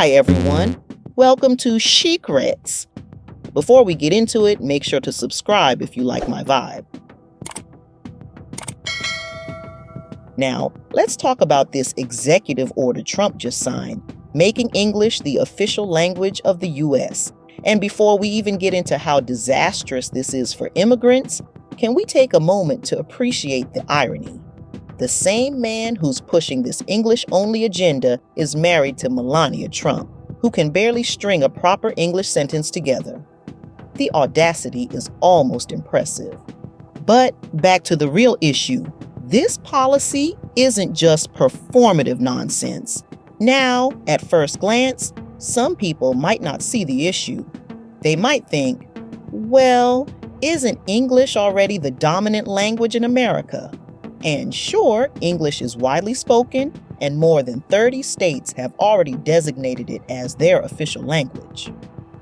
Hi everyone, welcome to Shhhcrets. Before we get into it, make sure to subscribe if you like my vibe. Now, let's talk about this executive order Trump just signed, making English the official language of the U.S. And before we even get into how disastrous this is for immigrants, can we take a moment to appreciate the irony? The same man who's pushing this English-only agenda is married to Melania Trump, who can barely string a proper English sentence together. The audacity is almost impressive. But back to the real issue. This policy isn't just performative nonsense. Now, at first glance, some people might not see the issue. They might think, well, isn't English already the dominant language in America? And sure, English is widely spoken, and more than 30 states have already designated it as their official language.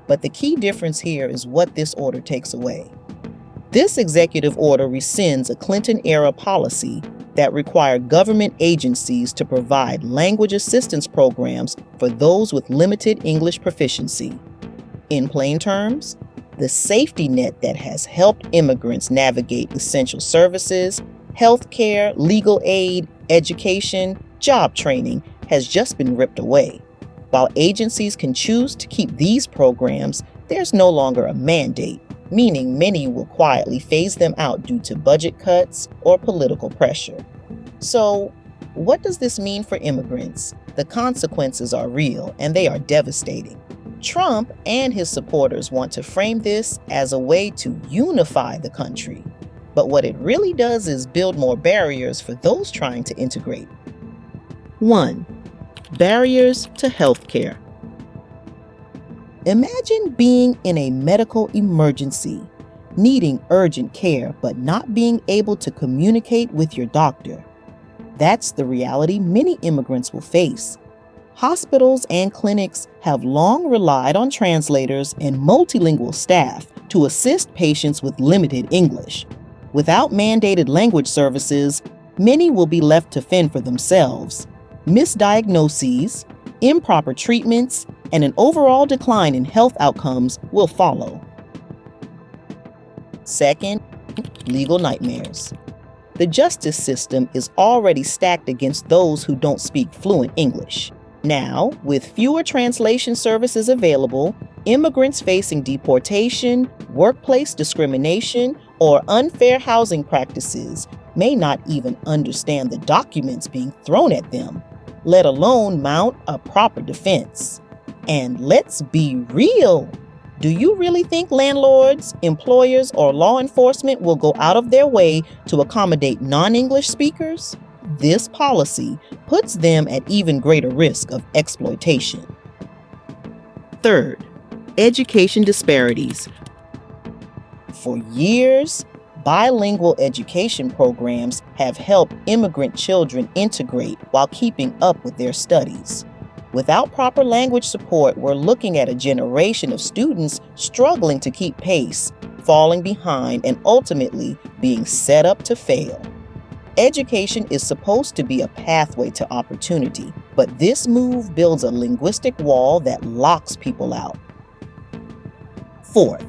But the key difference here is what this order takes away. This executive order rescinds a Clinton-era policy that required government agencies to provide language assistance programs for those with limited English proficiency. In plain terms, the safety net that has helped immigrants navigate essential services, healthcare, legal aid, education, job training has just been ripped away. While agencies can choose to keep these programs, there's no longer a mandate, meaning many will quietly phase them out due to budget cuts or political pressure. So, what does this mean for immigrants? The consequences are real and they are devastating. Trump and his supporters want to frame this as a way to unify the country. But what it really does is build more barriers for those trying to integrate. 1. Barriers to healthcare. Imagine being in a medical emergency, needing urgent care, but not being able to communicate with your doctor. That's the reality many immigrants will face. Hospitals and clinics have long relied on translators and multilingual staff to assist patients with limited English. Without mandated language services, many will be left to fend for themselves. Misdiagnoses, improper treatments, and an overall decline in health outcomes will follow. Second, legal nightmares. The justice system is already stacked against those who don't speak fluent English. Now, with fewer translation services available, immigrants facing deportation, workplace discrimination, or unfair housing practices may not even understand the documents being thrown at them, let alone mount a proper defense. And let's be real. Do you really think landlords, employers, or law enforcement will go out of their way to accommodate non-English speakers? This policy puts them at even greater risk of exploitation. Third, education disparities. For years, bilingual education programs have helped immigrant children integrate while keeping up with their studies. Without proper language support, we're looking at a generation of students struggling to keep pace, falling behind, and ultimately being set up to fail. Education is supposed to be a pathway to opportunity, but this move builds a linguistic wall that locks people out. Fourth,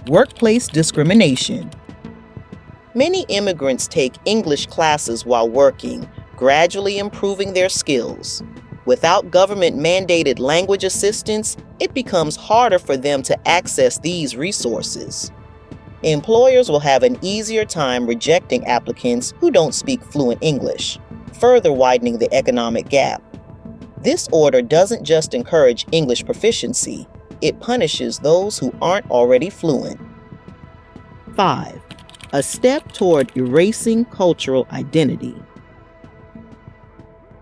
workplace discrimination. Many immigrants take English classes while working, gradually improving their skills. Without government-mandated language assistance, it becomes harder for them to access these resources. Employers will have an easier time rejecting applicants who don't speak fluent English, further widening the economic gap. This order doesn't just encourage English proficiency, it punishes those who aren't already fluent. 5. A step toward erasing cultural identity.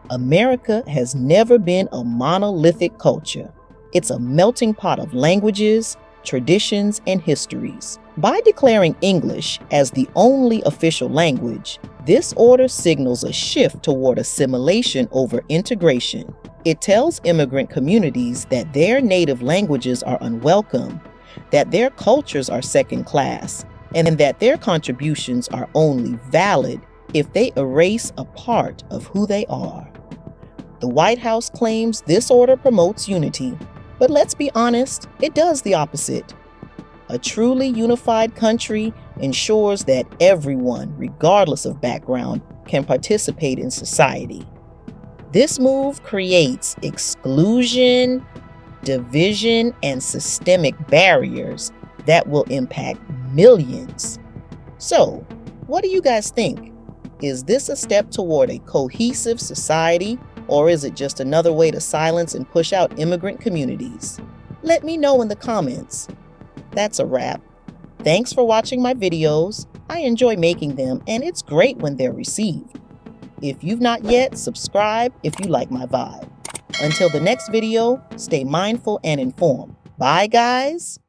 America has never been a monolithic culture. It's a melting pot of languages, traditions, and histories. By declaring English as the only official language, this order signals a shift toward assimilation over integration. It tells immigrant communities that their native languages are unwelcome, that their cultures are second class, and that their contributions are only valid if they erase a part of who they are. The White House claims this order promotes unity, but let's be honest, it does the opposite. A truly unified country ensures that everyone, regardless of background, can participate in society. This move creates exclusion, division, and systemic barriers that will impact millions. So, what do you guys think? Is this a step toward a cohesive society, or is it just another way to silence and push out immigrant communities? Let me know in the comments. That's a wrap. Thanks for watching my videos. I enjoy making them, and it's great when they're received. If you've not yet, subscribe if you like my vibe. Until the next video, stay mindful and informed. Bye, guys.